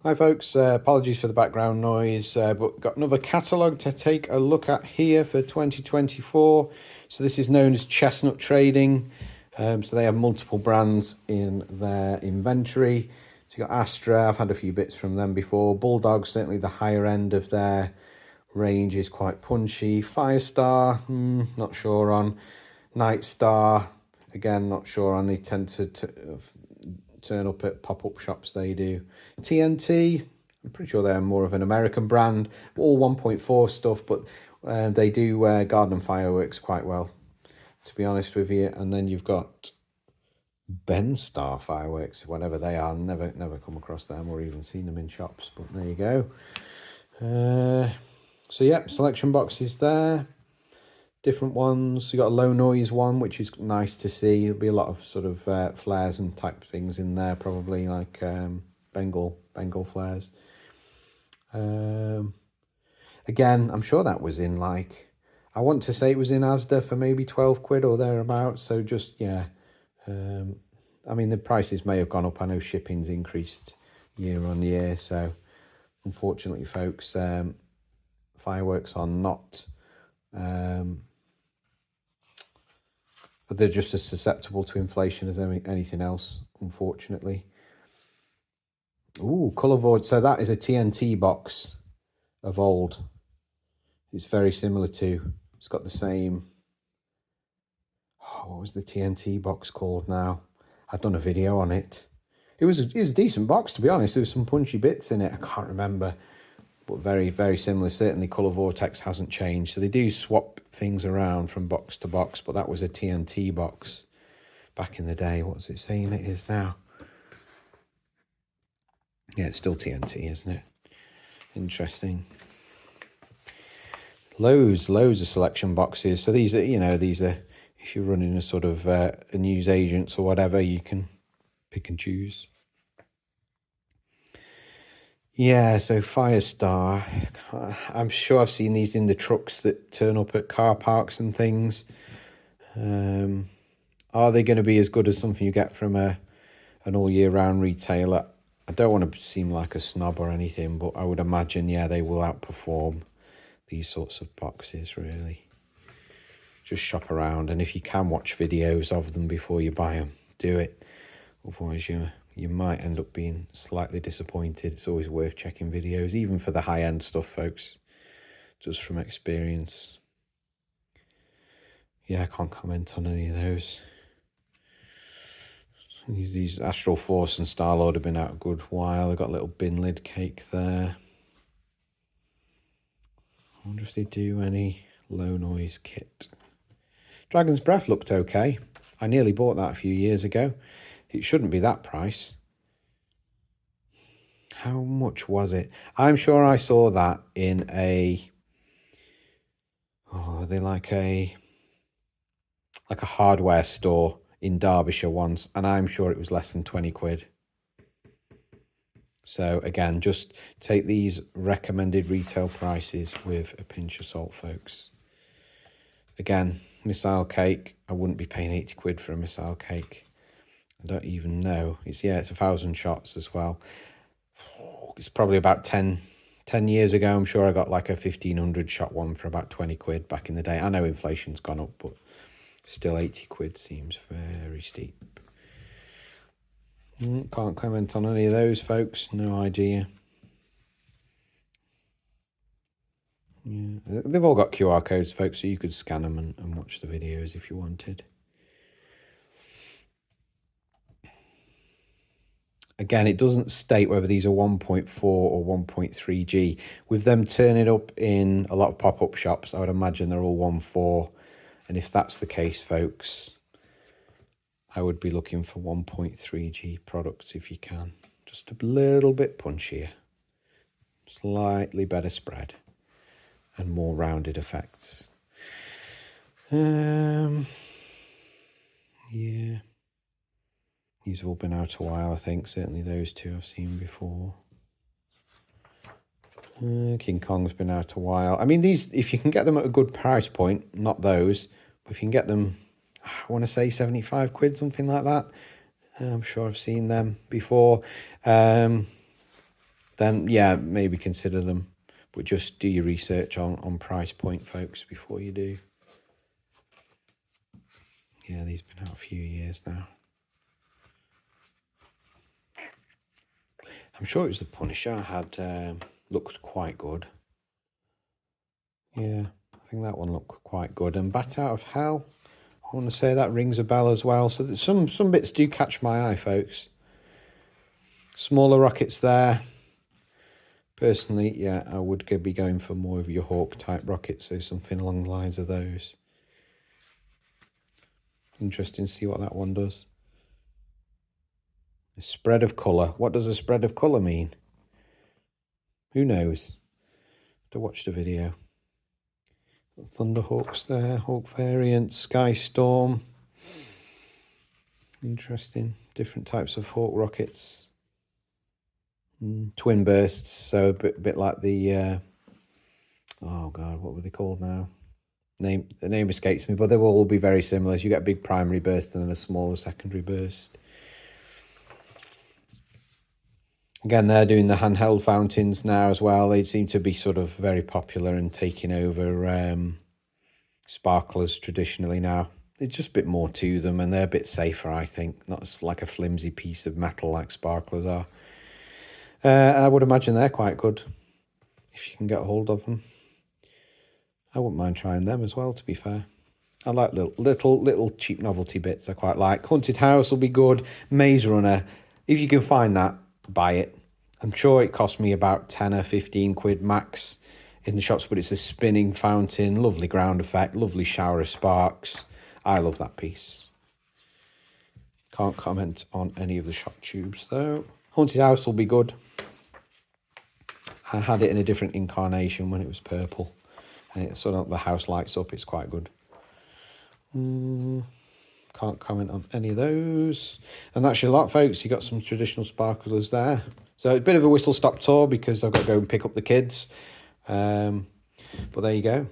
Hi folks, apologies for the background noise, but got another catalogue to take a look at here for 2024. So this is known as Chestnut Trading. So they have multiple brands in their inventory. So you got Astra, I've had a few bits from them before. Bulldog, certainly the higher end of their range is quite punchy. Firestar, not sure on. Nightstar, again, not sure on. They tend to turn up at pop-up shops, they do. TNT, I'm pretty sure they're more of an American brand, all 1.4 stuff, but they do garden fireworks quite well, to be honest with you. And then you've got Star fireworks, whatever they are. Never come across them or even seen them in shops, but there you go. So yeah, selection boxes there. Different ones. You got a low noise one, which is nice to see. There'll be a lot of sort of flares and type things in there, probably like Bengal flares. Again, I'm sure that was in like, I want to say it was in Asda for maybe 12 quid or thereabouts. So just, yeah. I mean, the prices may have gone up. I know shipping's increased year on year. So unfortunately, folks, fireworks are not... but they're just as susceptible to inflation as anything else, unfortunately. Ooh, colour void. So that is a TNT box of old. It's very similar to, it's got the same, what was the TNT box called now? I've done a video on it. It was a decent box, to be honest. There was some punchy bits in it. I can't remember, but very, very similar. Certainly colour vortex hasn't changed. So they do swap things around from box to box, but that was a TNT box back in the day. What's it saying it is now? Yeah, it's still TNT, isn't it? Interesting. Loads of selection boxes. So these are, if you're running a sort of a news agents or whatever, you can pick and choose. Yeah, so Firestar. I'm sure I've seen these in the trucks that turn up at car parks and things. Are they going to be as good as something you get from an all year round retailer? I don't want to seem like a snob or anything, but I would imagine, yeah, they will outperform these sorts of boxes, really. Just shop around, and if you can watch videos of them before you buy them, do it. Otherwise, you might end up being slightly disappointed. It's always worth checking videos, even for the high-end stuff, folks, just from experience. Yeah, I can't comment on any of those. These Astral Force and Starlord have been out a good while. They've got a little bin lid cake there. I wonder if they do any low noise kit. Dragon's Breath looked okay. I nearly bought that a few years ago. It shouldn't be that price. How much was it? I'm sure I saw that in a... Oh, are they like a hardware store in Derbyshire once, and I'm sure it was less than 20 quid. So again, just take these recommended retail prices with a pinch of salt, folks. Again, missile cake, I wouldn't be paying 80 quid for a missile cake. I don't even know. It's 1,000 shots as well. It's probably about 10 years ago. I'm sure I got like a 1,500 shot one for about 20 quid back in the day. I know inflation's gone up, but still 80 quid seems very steep. Can't comment on any of those, folks. No idea. Yeah. They've all got QR codes, folks, so you could scan them and watch the videos if you wanted. Again, it doesn't state whether these are 1.4 or 1.3G. With them turning up in a lot of pop-up shops, I would imagine they're all 1.4. And if that's the case, folks, I would be looking for 1.3G products if you can. Just a little bit punchier. Slightly better spread. And more rounded effects. Yeah. These have all been out a while, I think. Certainly those two I've seen before. King Kong's been out a while. I mean, these, if you can get them at a good price point, not those, but if you can get them, I want to say 75 quid, something like that. I'm sure I've seen them before. then yeah, maybe consider them. But just do your research on price point, folks, before you do. Yeah, these have been out a few years now. I'm sure it was the Punisher I had, looks quite good. Yeah, I think that one looked quite good. And Bat Out of Hell, I want to say that rings a bell as well. So some bits do catch my eye, folks. Smaller rockets there. Personally, yeah, I would be going for more of your Hawk type rockets, so something along the lines of those. Interesting to see what that one does. A spread of colour. What does a spread of colour mean? Who knows? To watch the video. Thunderhawks there, Hawk variant, Sky Storm. Interesting. Different types of Hawk rockets. Twin bursts, so a bit like the oh god, what were they called now? The name escapes me, but they will all be very similar. So you get a big primary burst and then a smaller secondary burst. Again, they're doing the handheld fountains now as well. They seem to be sort of very popular and taking over sparklers traditionally now. There's just a bit more to them, and they're a bit safer, I think. Not as like a flimsy piece of metal like sparklers are. I would imagine they're quite good if you can get a hold of them. I wouldn't mind trying them as well, to be fair. I like little cheap novelty bits I quite like. Haunted House will be good. Maze Runner, if you can find that, buy it. I'm sure it cost me about 10 or 15 quid max in the shops, but it's a spinning fountain, lovely ground effect, lovely shower of sparks. I love that piece. Can't comment on any of the shot tubes though. Haunted House will be good. I had it in a different incarnation when it was purple, and it's sort of the house lights up. It's quite good. Can't comment on any of those. And that's your lot, folks. You got some traditional sparklers there. So a bit of a whistle-stop tour because I've got to go and pick up the kids. But there you go.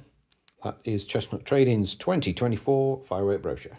That is Chestnut Trading's 2024 firework brochure.